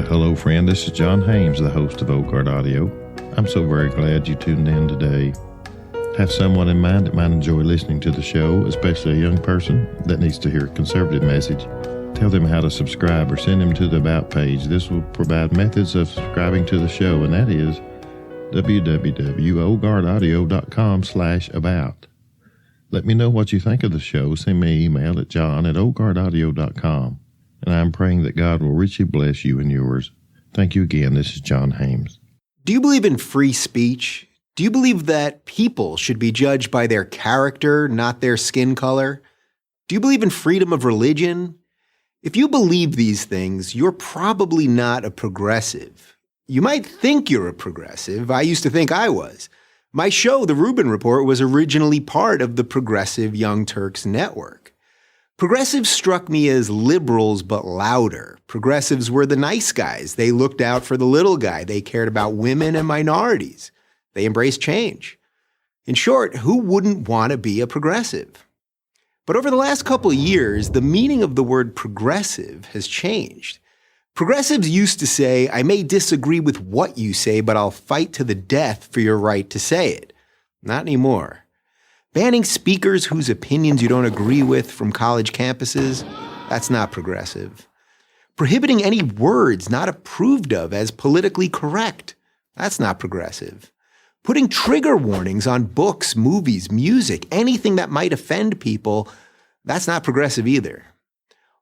Well, hello, friend. This is John Hames, the host of Old Guard Audio. I'm so very glad you tuned in today. Have someone in mind that might enjoy listening to the show, especially a young person that needs to hear a conservative message. Tell them how to subscribe or send them to the About page. This will provide methods of subscribing to the show, and that is www.oldguardaudio.com/about. Let me know what you think of the show. Send me an email at john@oldguardaudio.com. And I'm praying that God will richly bless you and yours. Thank you again. This is John Hames. Do you believe in free speech? Do you believe that people should be judged by their character, not their skin color? Do you believe in freedom of religion? If you believe these things, you're probably not a progressive. You might think you're a progressive. I used to think I was. My show, The Rubin Report, was originally part of the progressive Young Turks network. Progressives struck me as liberals, but louder. Progressives were the nice guys. They looked out for the little guy. They cared about women and minorities. They embraced change. In short, who wouldn't want to be a progressive? But over the last couple of years, the meaning of the word progressive has changed. Progressives used to say, I may disagree with what you say, but I'll fight to the death for your right to say it. Not anymore. Banning speakers whose opinions you don't agree with from college campuses, that's not progressive. Prohibiting any words not approved of as politically correct, that's not progressive. Putting trigger warnings on books, movies, music, anything that might offend people, that's not progressive either.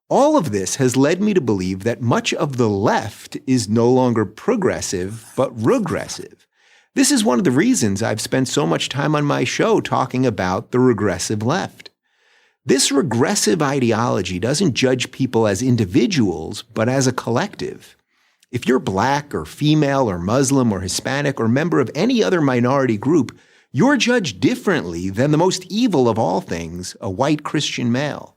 All of this has led me to believe that much of the left is no longer progressive, but regressive. This is one of the reasons I've spent so much time on my show talking about the regressive left. This regressive ideology doesn't judge people as individuals, but as a collective. If you're black or female or Muslim or Hispanic or member of any other minority group, you're judged differently than the most evil of all things, a white Christian male.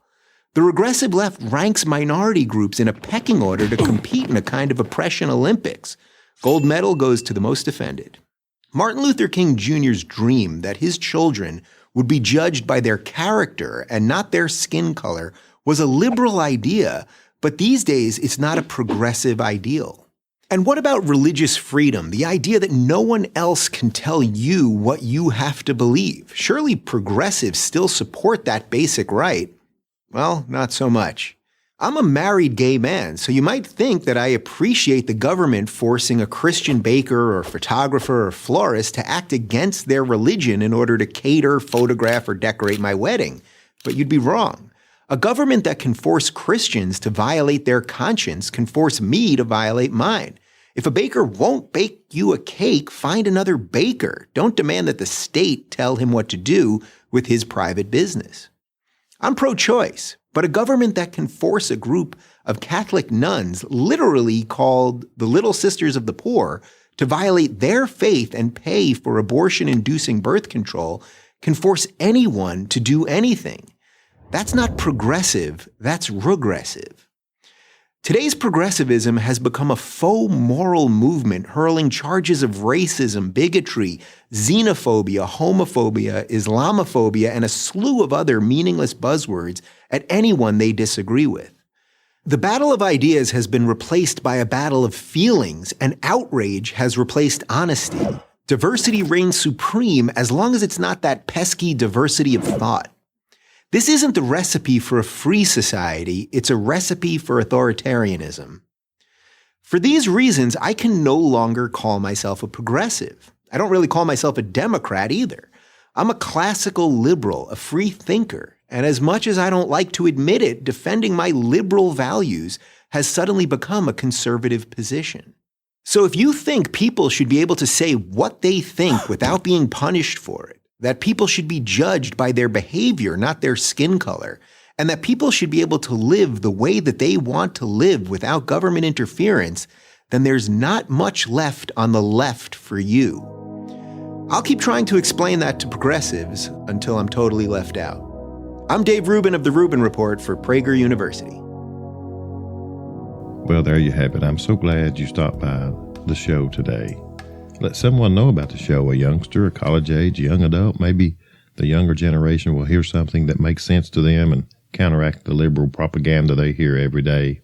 The regressive left ranks minority groups in a pecking order to compete in a kind of oppression Olympics. Gold medal goes to the most offended. Martin Luther King Jr.'s dream that his children would be judged by their character and not their skin color was a liberal idea, but these days it's not a progressive ideal. And what about religious freedom, the idea that no one else can tell you what you have to believe? Surely progressives still support that basic right. Well, not so much. I'm a married gay man, so you might think that I appreciate the government forcing a Christian baker or photographer or florist to act against their religion in order to cater, photograph, or decorate my wedding. But you'd be wrong. A government that can force Christians to violate their conscience can force me to violate mine. If a baker won't bake you a cake, find another baker. Don't demand that the state tell him what to do with his private business. I'm pro-choice, but a government that can force a group of Catholic nuns, literally called the Little Sisters of the Poor, to violate their faith and pay for abortion-inducing birth control can force anyone to do anything. That's not progressive, that's regressive. Today's progressivism has become a faux-moral movement hurling charges of racism, bigotry, xenophobia, homophobia, Islamophobia, and a slew of other meaningless buzzwords at anyone they disagree with. The battle of ideas has been replaced by a battle of feelings, and outrage has replaced honesty. Diversity reigns supreme as long as it's not that pesky diversity of thought. This isn't the recipe for a free society, it's a recipe for authoritarianism. For these reasons, I can no longer call myself a progressive. I don't really call myself a Democrat either. I'm a classical liberal, a free thinker, and as much as I don't like to admit it, defending my liberal values has suddenly become a conservative position. So if you think people should be able to say what they think without being punished for it, that people should be judged by their behavior, not their skin color, and that people should be able to live the way that they want to live without government interference, then there's not much left on the left for you. I'll keep trying to explain that to progressives until I'm totally left out. I'm Dave Rubin of The Rubin Report for Prager University. Well, there you have it. I'm so glad you stopped by the show today. Let someone know about the show, a youngster, a college age, young adult. Maybe the younger generation will hear something that makes sense to them and counteract the liberal propaganda they hear every day.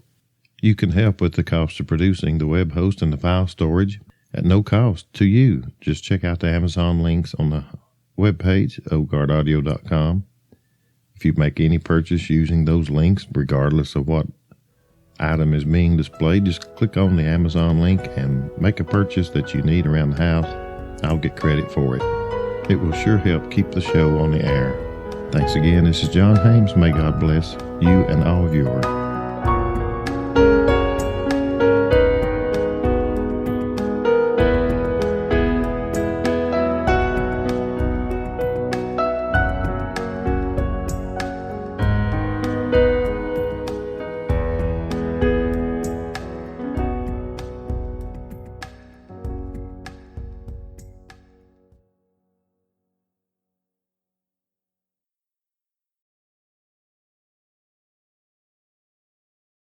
You can help with the cost of producing the web host and the file storage at no cost to you. Just check out the Amazon links on the webpage, oakguardaudio.com. If you make any purchase using those links, regardless of what item is being displayed, just click on the Amazon link and make a purchase that you need around the house. I'll get credit for it. It will sure help keep the show on the air. Thanks again. This is John Hames. May God bless you and all of yours.